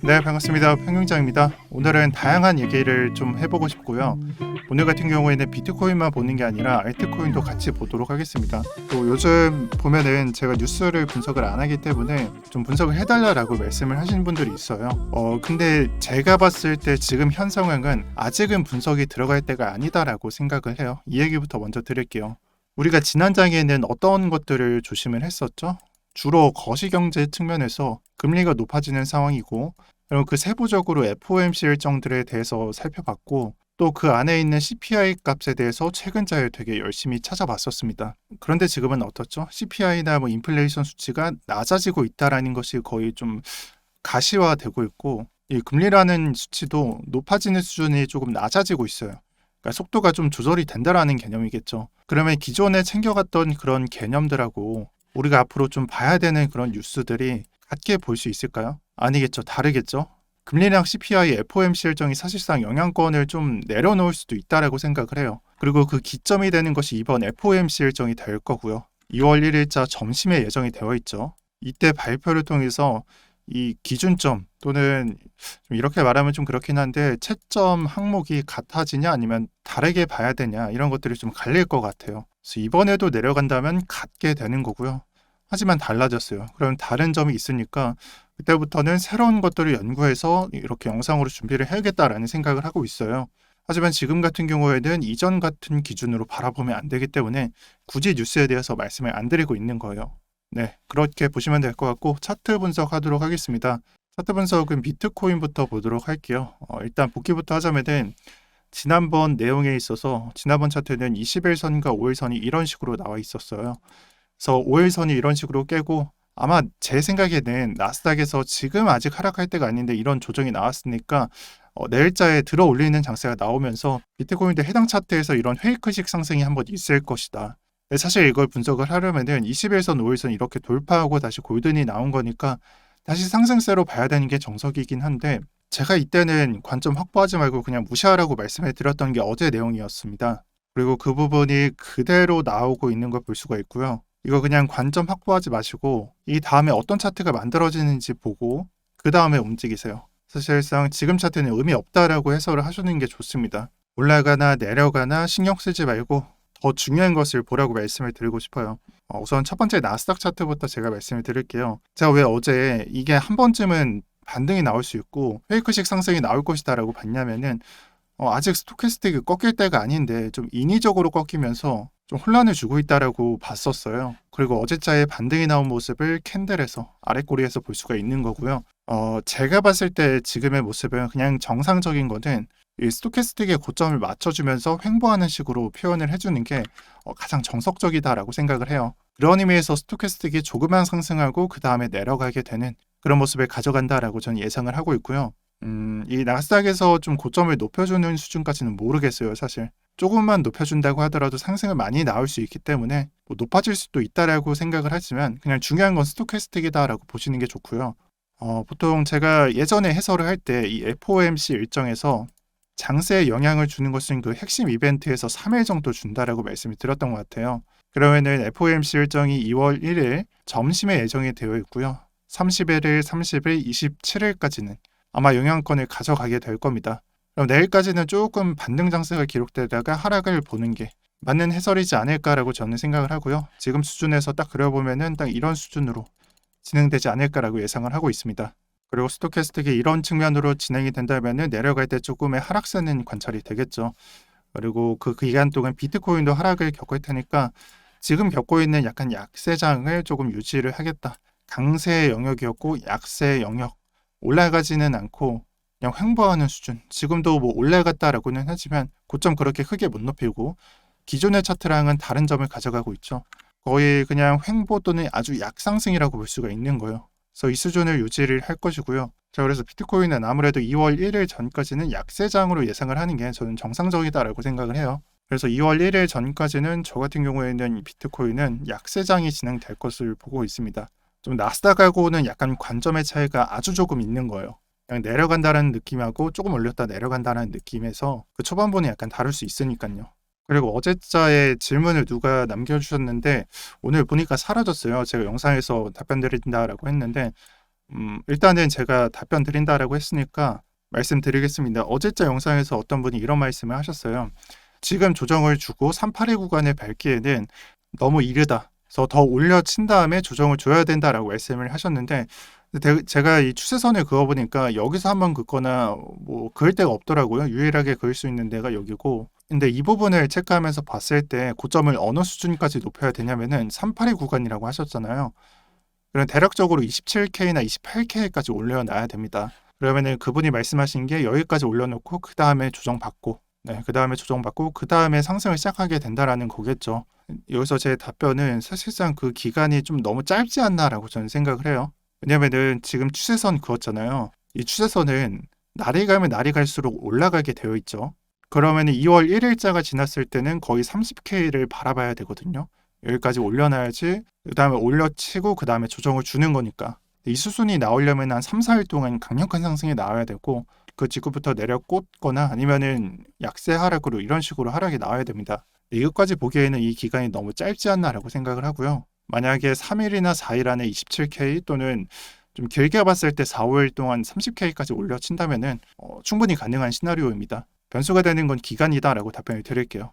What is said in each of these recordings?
네, 반갑습니다. 평균장입니다. 오늘은 다양한 얘기를 좀 해보고 싶고요. 오늘 같은 경우에는 비트코인만 보는 게 아니라 알트코인도 같이 보도록 하겠습니다. 또 요즘 보면은 제가 뉴스를 분석을 안 하기 때문에 좀 분석을 해달라고 말씀을 하시는 분들이 있어요. 근데 제가 봤을 때 지금 현 상황은 아직은 분석이 들어갈 때가 아니다라고 생각을 해요. 이 얘기부터 먼저 드릴게요. 우리가 지난 장에는 어떤 것들을 조심을 했었죠? 주로 거시경제 측면에서 금리가 높아지는 상황이고, 그리고 그 세부적으로 FOMC 일정들에 대해서 살펴봤고, 또 그 안에 있는 CPI 값에 대해서 최근자에 되게 열심히 찾아봤었습니다. 그런데 지금은 어떻죠? CPI나 인플레이션 수치가 낮아지고 있다라는 것이 거의 좀 가시화되고 있고, 이 금리라는 수치도 높아지는 수준이 조금 낮아지고 있어요. 그러니까 속도가 좀 조절이 된다라는 개념이겠죠. 그러면 기존에 챙겨갔던 그런 개념들하고 우리가 앞으로 좀 봐야 되는 그런 뉴스들이 같게 볼 수 있을까요? 아니겠죠. 다르겠죠. 금리랑 CPI, FOMC 일정이 사실상 영향권을 좀 내려놓을 수도 있다라고 생각을 해요. 그리고 그 기점이 되는 것이 이번 FOMC 일정이 될 거고요. 2월 1일자 점심에 예정이 되어 있죠. 이때 발표를 통해서 이 기준점 또는 좀 이렇게 말하면 좀 그렇긴 한데 채점 항목이 같아지냐 아니면 다르게 봐야 되냐 이런 것들이 좀 갈릴 것 같아요. 그래서 이번에도 내려간다면 같게 되는 거고요. 하지만 달라졌어요. 그럼 다른 점이 있으니까 그때부터는 새로운 것들을 연구해서 이렇게 영상으로 준비를 해야겠다라는 생각을 하고 있어요. 하지만 지금 같은 경우에는 이전 같은 기준으로 바라보면 안 되기 때문에 굳이 뉴스에 대해서 말씀을 안 드리고 있는 거예요. 네, 그렇게 보시면 될 것 같고 차트 분석하도록 하겠습니다. 차트 분석은 비트코인부터 보도록 할게요. 일단 복귀부터 하자면은 지난번 내용에 있어서 지난번 차트는 21선과 5일선이 이런 식으로 나와 있었어요. 그래서 5일선이 이런 식으로 깨고 아마 제 생각에는 나스닥에서 지금 아직 하락할 때가 아닌데 이런 조정이 나왔으니까 내일자에 들어 올리는 장세가 나오면서 비트코인도 해당 차트에서 이런 페이크식 상승이 한번 있을 것이다. 사실 이걸 분석을 하려면은 21선, 5일선 이렇게 돌파하고 다시 골든이 나온 거니까 다시 상승세로 봐야 되는 게 정석이긴 한데 제가 이때는 관점 확보하지 말고 그냥 무시하라고 말씀해 드렸던 게 어제 내용이었습니다. 그리고 그 부분이 그대로 나오고 있는 걸 볼 수가 있고요. 이거 그냥 관점 확보하지 마시고 이 다음에 어떤 차트가 만들어지는지 보고 그 다음에 움직이세요. 사실상 지금 차트는 의미 없다라고 해석을 하시는 게 좋습니다. 올라가나 내려가나 신경 쓰지 말고 더 중요한 것을 보라고 말씀을 드리고 싶어요. 우선 첫 번째 나스닥 차트부터 제가 말씀을 드릴게요. 제가 왜 어제 이게 한 번쯤은 반등이 나올 수 있고 페이크식 상승이 나올 것이다라고 봤냐면은 아직 스토캐스틱이 꺾일 때가 아닌데 좀 인위적으로 꺾이면서 좀 혼란을 주고 있다라고 봤었어요. 그리고 어제자에 반등이 나온 모습을 캔들에서 아랫꼬리에서 볼 수가 있는 거고요. 제가 봤을 때 지금의 모습은 그냥 정상적인 거는 이 스토캐스틱의 고점을 맞춰주면서 횡보하는 식으로 표현을 해주는 게 가장 정석적이다라고 생각을 해요. 그런 의미에서 스토캐스틱이 조금만 상승하고 그 다음에 내려가게 되는 그런 모습을 가져간다라고 저는 예상을 하고 있고요. 이 나스닥에서 좀 고점을 높여주는 수준까지는 모르겠어요, 사실. 조금만 높여준다고 하더라도 상승은 많이 나올 수 있기 때문에 높아질 수도 있다라고 생각을 하지만 그냥 중요한 건 스토캐스틱이다라고 보시는 게 좋고요. 보통 제가 예전에 해설을 할 때 이 FOMC 일정에서 장세에 영향을 주는 것은 그 핵심 이벤트에서 3일 정도 준다라고 말씀을 드렸던 것 같아요. 그러면은 FOMC 일정이 2월 1일 점심에 예정이 되어 있고요. 31일, 30일, 27일까지는 아마 영향권을 가져가게 될 겁니다. 그럼 내일까지는 조금 반등 장세가 기록되다가 하락을 보는 게 맞는 해설이지 않을까라고 저는 생각을 하고요. 지금 수준에서 딱 그려보면은 딱 이런 수준으로 진행되지 않을까라고 예상을 하고 있습니다. 그리고 스토캐스틱이 이런 측면으로 진행이 된다면은 내려갈 때 조금의 하락세는 관찰이 되겠죠. 그리고 그 기간 동안 비트코인도 하락을 겪을 테니까 지금 겪고 있는 약간 약세장을 조금 유지를 하겠다. 강세의 영역이었고 약세의 영역. 올라가지는 않고 그냥 횡보하는 수준. 지금도 올라갔다라고는 하지만 고점 그렇게 크게 못 높이고 기존의 차트랑은 다른 점을 가져가고 있죠. 거의 그냥 횡보 또는 아주 약상승이라고 볼 수가 있는 거예요. 그래서 이 수준을 유지를 할 것이고요. 자, 그래서 비트코인은 아무래도 2월 1일 전까지는 약세장으로 예상을 하는 게 저는 정상적이다라고 생각을 해요. 그래서 2월 1일 전까지는 저 같은 경우에는 이 비트코인은 약세장이 진행될 것을 보고 있습니다. 좀 나스닥하고는 약간 관점의 차이가 아주 조금 있는 거예요. 그냥 내려간다는 느낌하고 조금 올렸다 내려간다는 느낌에서 그 초반부는 약간 다를 수 있으니까요. 그리고 어제자에 질문을 누가 남겨주셨는데 오늘 보니까 사라졌어요. 제가 영상에서 답변 드린다라고 했는데 일단은 제가 답변 드린다라고 했으니까 말씀드리겠습니다. 어제자 영상에서 어떤 분이 이런 말씀을 하셨어요. 지금 조정을 주고 382 구간을 밟기에는 너무 이르다. 그래서 더 올려친 다음에 조정을 줘야 된다라고 말씀을 하셨는데 제가 이 추세선을 그어보니까 여기서 한번 긋거나 뭐 그을 데가 없더라고요. 유일하게 그을 수 있는 데가 여기고. 근데 이 부분을 체크하면서 봤을 때 고점을 어느 수준까지 높여야 되냐면은 382 구간이라고 하셨잖아요. 그럼 대략적으로 27K나 28K까지 올려놔야 됩니다. 그러면은 그분이 말씀하신 게 여기까지 올려놓고 그 다음에 조정받고, 그 다음에 조정받고 그 다음에 상승을 시작하게 된다라는 거겠죠. 여기서 제 답변은 사실상 그 기간이 좀 너무 짧지 않나라고 저는 생각을 해요. 왜냐면은 지금 추세선 그었잖아요. 이 추세선은 날이 가면 날이 갈수록 올라가게 되어 있죠. 그러면은 2월 1일자가 지났을 때는 거의 30K를 바라봐야 되거든요. 여기까지 올려놔야지 그 다음에 올려치고 그 다음에 조정을 주는 거니까 이 수순이 나오려면 한 3, 4일 동안 강력한 상승이 나와야 되고 그 직후부터 내려 꽂거나 아니면은 약세 하락으로 이런 식으로 하락이 나와야 됩니다. 이것까지 보기에는 이 기간이 너무 짧지 않나라고 생각을 하고요. 만약에 3일이나 4일 안에 27K 또는 좀 길게 봤을 때 4, 5일 동안 30K까지 올려친다면은 충분히 가능한 시나리오입니다. 변수가 되는 건 기간이다라고 답변을 드릴게요.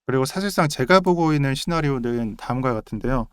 그리고 사실상 제가 보고 있는 시나리오는 다음과 같은데요.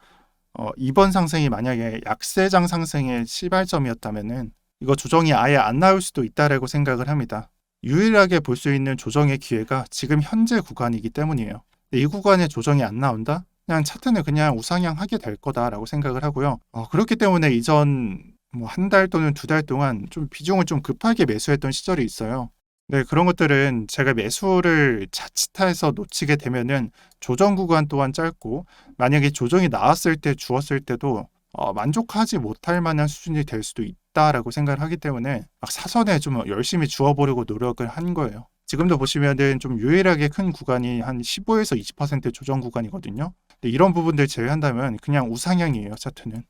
이번 상승이 만약에 약세장 상승의 시발점이었다면은 이거 조정이 아예 안 나올 수도 있다라고 생각을 합니다. 유일하게 볼 수 있는 조정의 기회가 지금 현재 구간이기 때문이에요. 근데 이 구간에 조정이 안 나온다? 그냥 차트는 그냥 우상향하게 될 거다라고 생각을 하고요. 그렇기 때문에 이전 뭐 한 달 또는 2달 동안 좀 비중을 좀 급하게 매수했던 시절이 있어요. 네, 그런 것들은 제가 매수를 자칫해서 놓치게 되면은 조정 구간 또한 짧고 만약에 조정이 나왔을 때 주었을 때도 만족하지 못할 만한 수준이 될 수도 있다라고 생각을 하기 때문에 막 사선에 좀 열심히 주워보려고 노력을 한 거예요. 지금도 보시면은 좀 유일하게 큰 구간이 한 15에서 20% 조정 구간이거든요. 근데 이런 부분들 제외한다면 그냥 우상향이에요, 차트는.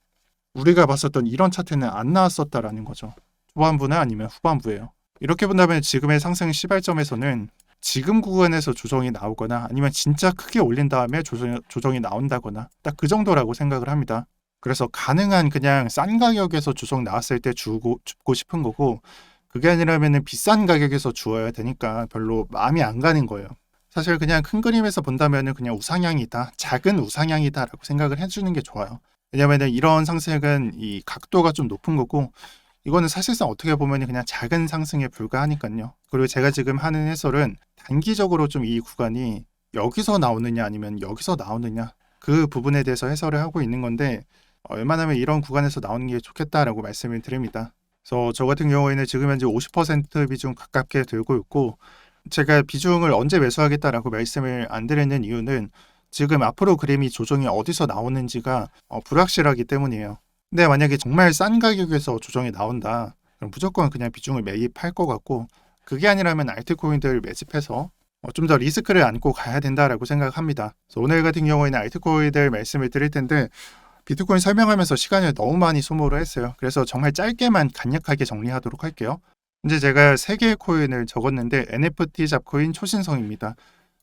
우리가 봤었던 이런 차트는 안 나왔었다라는 거죠. 초반부나 아니면 후반부예요. 이렇게 본다면 지금의 상승 시발점에서는 지금 구간에서 조정이 나오거나 아니면 진짜 크게 올린 다음에 조정이 나온다거나 딱 그 정도라고 생각을 합니다. 그래서 가능한 그냥 싼 가격에서 조정 나왔을 때 줍고 싶은 거고 그게 아니라면은 비싼 가격에서 주어야 되니까 별로 마음이 안 가는 거예요. 사실 그냥 큰 그림에서 본다면은 그냥 우상향이다, 작은 우상향이다라고 생각을 해주는 게 좋아요. 왜냐면은 이런 상승은 이 각도가 좀 높은 거고 이거는 사실상 어떻게 보면 그냥 작은 상승에 불과하니까요. 그리고 제가 지금 하는 해설은 단기적으로 좀 이 구간이 여기서 나오느냐 아니면 여기서 나오느냐 그 부분에 대해서 해설을 하고 있는 건데 웬만하면 이런 구간에서 나오는 게 좋겠다라고 말씀을 드립니다. 그래서 저 같은 경우에는 지금 현재 50% 비중 가깝게 들고 있고 제가 비중을 언제 매수하겠다라고 말씀을 안 드리는 이유는 지금 앞으로 그림이 조정이 어디서 나오는지가 불확실하기 때문이에요. 근데 만약에 정말 싼 가격에서 조정이 나온다. 그럼 무조건 그냥 비중을 매입할 것 같고 그게 아니라면 알트코인들 매집해서 좀 더 리스크를 안고 가야 된다라고 생각합니다. 그래서 오늘 같은 경우에는 알트코인들 말씀을 드릴 텐데 비트코인 설명하면서 시간을 너무 많이 소모를 했어요. 그래서 정말 짧게만 간략하게 정리하도록 할게요. 이제 제가 3개의 코인을 적었는데 NFT 잡코인 초신성입니다.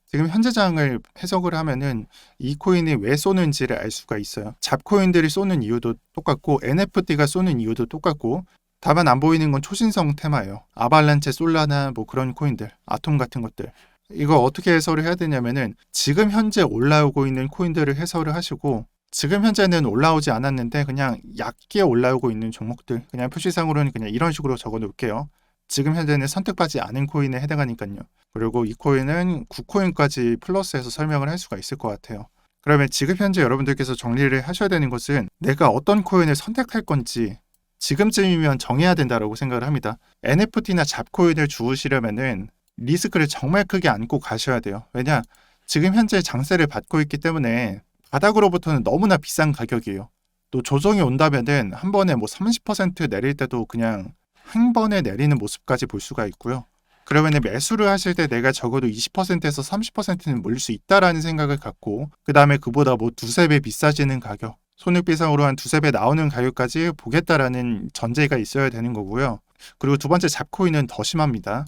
지금 현재장을 해석을 하면은 이 코인이 왜 쏘는지를 알 수가 있어요. 잡코인들이 쏘는 이유도 똑같고 NFT가 쏘는 이유도 똑같고 다만 안 보이는 건 초신성 테마예요. 아발란체, 솔라나 뭐 그런 코인들, 아톰 같은 것들. 이거 어떻게 해설을 해야 되냐면은 지금 현재 올라오고 있는 코인들을 해설을 하시고 지금 현재는 올라오지 않았는데 그냥 얕게 올라오고 있는 종목들 그냥 표시상으로는 그냥 이런 식으로 적어 놓을게요. 지금 현재는 선택받지 않은 코인에 해당하니까요. 그리고 이 코인은 9코인까지 플러스해서 설명을 할 수가 있을 것 같아요. 그러면 지금 현재 여러분들께서 정리를 하셔야 되는 것은 내가 어떤 코인을 선택할 건지 지금쯤이면 정해야 된다고 생각을 합니다. NFT나 잡코인을 주우시려면은 리스크를 정말 크게 안고 가셔야 돼요. 왜냐? 지금 현재 장세를 받고 있기 때문에 바닥으로부터는 너무나 비싼 가격이에요. 또 조정이 온다면은 한 번에 뭐 30% 내릴 때도 그냥 한 번에 내리는 모습까지 볼 수가 있고요. 그러면 매수를 하실 때 내가 적어도 20%에서 30%는 몰릴 수 있다라는 생각을 갖고 그 다음에 그보다 뭐 두세 배 비싸지는 가격 손익비상으로 한 두세 배 나오는 가격까지 보겠다라는 전제가 있어야 되는 거고요. 그리고 두 번째 잡코인은 더 심합니다.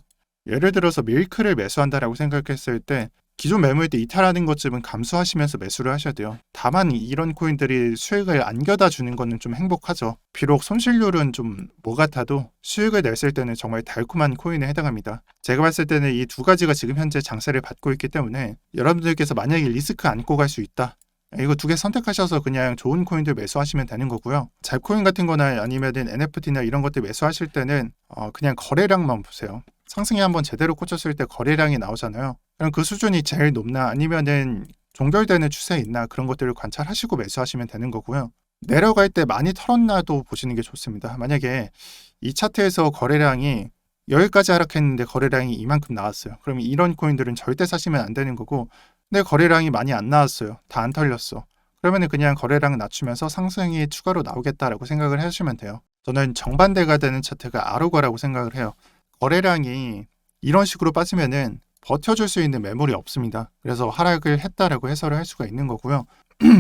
예를 들어서 밀크를 매수한다라고 생각했을 때 기존 매물대 이탈하는 것쯤은 감수하시면서 매수를 하셔야 돼요. 다만 이런 코인들이 수익을 안겨다 주는 거는 좀 행복하죠. 비록 손실률은 좀 뭐 같아도 수익을 냈을 때는 정말 달콤한 코인에 해당합니다. 제가 봤을 때는 이 두 가지가 지금 현재 장세를 받고 있기 때문에 여러분들께서 만약에 리스크 안고 갈 수 있다, 이거 두 개 선택하셔서 그냥 좋은 코인들 매수하시면 되는 거고요. 잡코인 같은 거나 아니면은 NFT나 이런 것들 매수하실 때는 그냥 거래량만 보세요. 상승이 한번 제대로 꽂혔을 때 거래량이 나오잖아요. 그럼 그 수준이 제일 높나 아니면은 종결되는 추세에 있나 그런 것들을 관찰하시고 매수하시면 되는 거고요. 내려갈 때 많이 털었나도 보시는 게 좋습니다. 만약에 이 차트에서 거래량이 여기까지 하락했는데 거래량이 이만큼 나왔어요. 그럼 이런 코인들은 절대 사시면 안 되는 거고, 근데 거래량이 많이 안 나왔어요. 다 안 털렸어. 그러면은 그냥 거래량 낮추면서 상승이 추가로 나오겠다라고 생각을 하시면 돼요. 저는 정반대가 되는 차트가 아로가라고 생각을 해요. 거래량이 이런 식으로 빠지면은 버텨줄 수 있는 매물이 없습니다. 그래서 하락을 했다라고 해설을 할 수가 있는 거고요.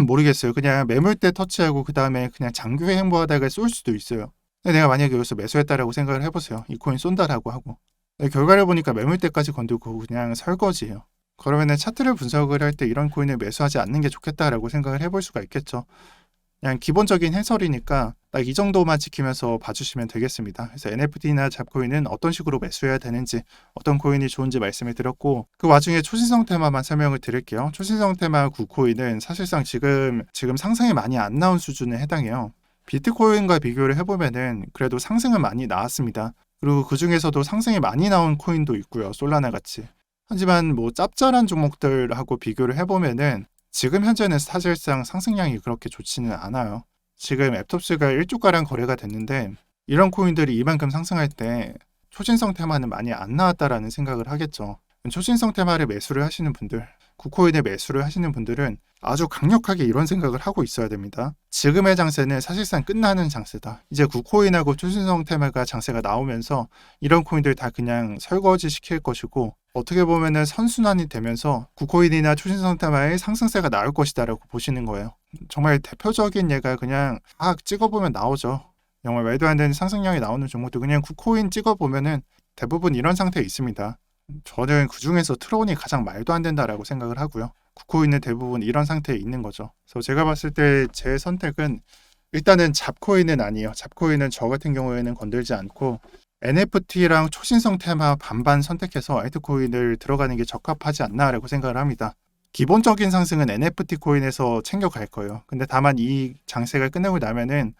모르겠어요. 그냥 매물대 터치하고 그 다음에 그냥 장기회 행보하다가 쏠 수도 있어요. 근데 내가 만약에 여기서 매수했다라고 생각을 해보세요. 이 코인 쏜다라고 하고. 근데 결과를 보니까 매물대까지 건들고 그냥 설거지예요. 그러면은 차트를 분석을 할 때 이런 코인을 매수하지 않는 게 좋겠다라고 생각을 해볼 수가 있겠죠. 그냥 기본적인 해설이니까 딱 이 정도만 지키면서 봐주시면 되겠습니다. 그래서 NFT나 잡코인은 어떤 식으로 매수해야 되는지, 어떤 코인이 좋은지 말씀을 드렸고, 그 와중에 초신성 테마만 설명을 드릴게요. 초신성 테마 9코인은 사실상 지금 상승이 많이 안 나온 수준에 해당해요. 비트코인과 비교를 해보면은 그래도 상승은 많이 나왔습니다. 그리고 그 중에서도 상승이 많이 나온 코인도 있고요. 솔라나 같이. 하지만 뭐 짭짤한 종목들하고 비교를 해보면은 지금 현재는 사실상 상승량이 그렇게 좋지는 않아요. 지금 앱톱스가 1주가량 거래가 됐는데 이런 코인들이 이만큼 상승할 때 초신성 테마는 많이 안 나왔다라는 생각을 하겠죠. 초신성 테마를 매수를 하시는 분들, 구코인에 매수를 하시는 분들은 아주 강력하게 이런 생각을 하고 있어야 됩니다. 지금의 장세는 사실상 끝나는 장세다. 이제 구코인하고 초신성 테마가 장세가 나오면서 이런 코인들 다 그냥 설거지 시킬 것이고, 어떻게 보면은 선순환이 되면서 구코인이나 초신성 테마의 상승세가 나올 것이다라고 보시는 거예요. 정말 대표적인 예가 그냥 찍어보면 나오죠. 정말 말도 안 되는 상승량이 나오는 종목도 그냥 구코인 찍어보면은 대부분 이런 상태에 있습니다. 저는 그 중에서 트론이 가장 말도 안 된다라고 생각을 하고요. 구코인은 대부분 이런 상태에 있는 거죠. 그래서 제가 봤을 때 제 선택은 일단은 잡코인은 아니에요. 잡코인은 저 같은 경우에는 건들지 않고 NFT랑 초신성 테마 반반 선택해서 알트코인을 들어가는 게 적합하지 않나라고 생각을 합니다. 기본적인 상승은 NFT 코인에서 챙겨갈 거예요. 근데 다만 이 장세가 끝나고 나면은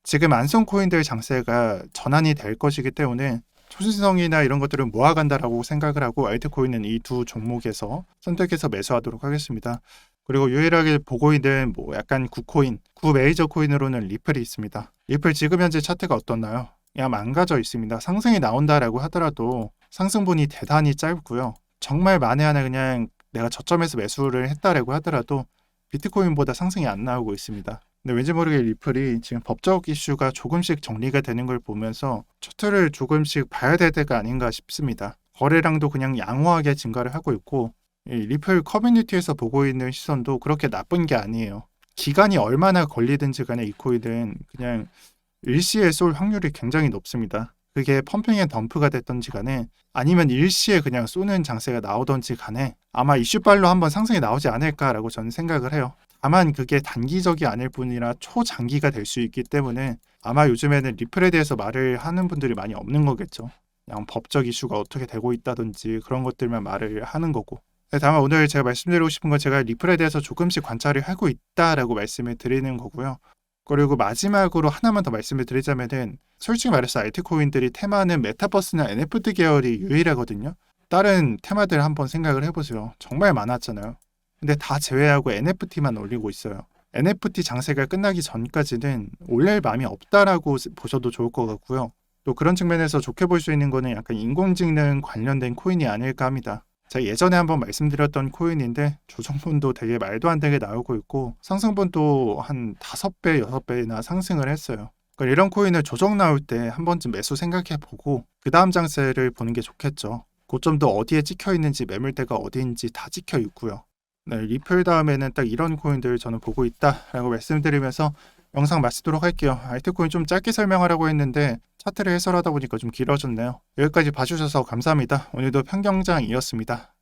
지금 안성 코인들 장세가 전환이 될 것이기 때문에 초신성이나 이런 것들을 모아간다라고 생각을 하고 알트코인은 이 두 종목에서 선택해서 매수하도록 하겠습니다. 그리고 유일하게 보고 있는 뭐 약간 구코인, 구 메이저 코인으로는 리플이 있습니다. 리플 지금 현재 차트가 어떻나요? 그냥 망가져 있습니다. 상승이 나온다라고 하더라도 상승분이 대단히 짧고요. 정말 만에 하나 그냥 내가 저점에서 매수를 했다라고 하더라도 비트코인보다 상승이 안 나오고 있습니다. 근데 왠지 모르게 리플이 지금 법적 이슈가 조금씩 정리가 되는 걸 보면서 차트를 조금씩 봐야 될 때가 아닌가 싶습니다. 거래량도 그냥 양호하게 증가를 하고 있고, 이 리플 커뮤니티에서 보고 있는 시선도 그렇게 나쁜 게 아니에요. 기간이 얼마나 걸리든지 간에 이 코인은 그냥 일시에 쏠 확률이 굉장히 높습니다. 그게 펌핑의 덤프가 됐던지 간에 아니면 일시에 그냥 쏘는 장세가 나오던지 간에 아마 이슈발로 한번 상승이 나오지 않을까라고 저는 생각을 해요. 다만 그게 단기적이 아닐 뿐이라 초장기가 될 수 있기 때문에 아마 요즘에는 리플에 대해서 말을 하는 분들이 많이 없는 거겠죠. 그냥 법적 이슈가 어떻게 되고 있다든지 그런 것들만 말을 하는 거고. 다만 오늘 제가 말씀드리고 싶은 건 제가 리플에 대해서 조금씩 관찰을 하고 있다라고 말씀을 드리는 거고요. 그리고 마지막으로 하나만 더 말씀을 드리자면은 솔직히 말해서 알트코인들이 테마는 메타버스나 NFT 계열이 유일하거든요. 다른 테마들 한번 생각을 해보세요. 정말 많았잖아요. 근데 다 제외하고 NFT만 올리고 있어요. NFT 장세가 끝나기 전까지는 올릴 마음이 없다라고 보셔도 좋을 것 같고요. 또 그런 측면에서 좋게 볼 수 있는 거는 약간 인공지능 관련된 코인이 아닐까 합니다. 제가 예전에 한번 말씀드렸던 코인인데 조정분도 되게 말도 안 되게 나오고 있고 상승분도 한 5배, 6배나 상승을 했어요. 그러니까 이런 코인을 조정 나올 때 한 번쯤 매수 생각해 보고 그 다음 장세를 보는 게 좋겠죠. 고점도 어디에 찍혀 있는지 매물대가 어디인지 다 찍혀 있고요. 네, 리플 다음에는 딱 이런 코인들 저는 보고 있다라고 말씀드리면서 영상 마치도록 할게요. 알트코인 좀 짧게 설명하라고 했는데 차트를 해설하다 보니까 좀 길어졌네요. 여기까지 봐주셔서 감사합니다. 오늘도 편경장이었습니다.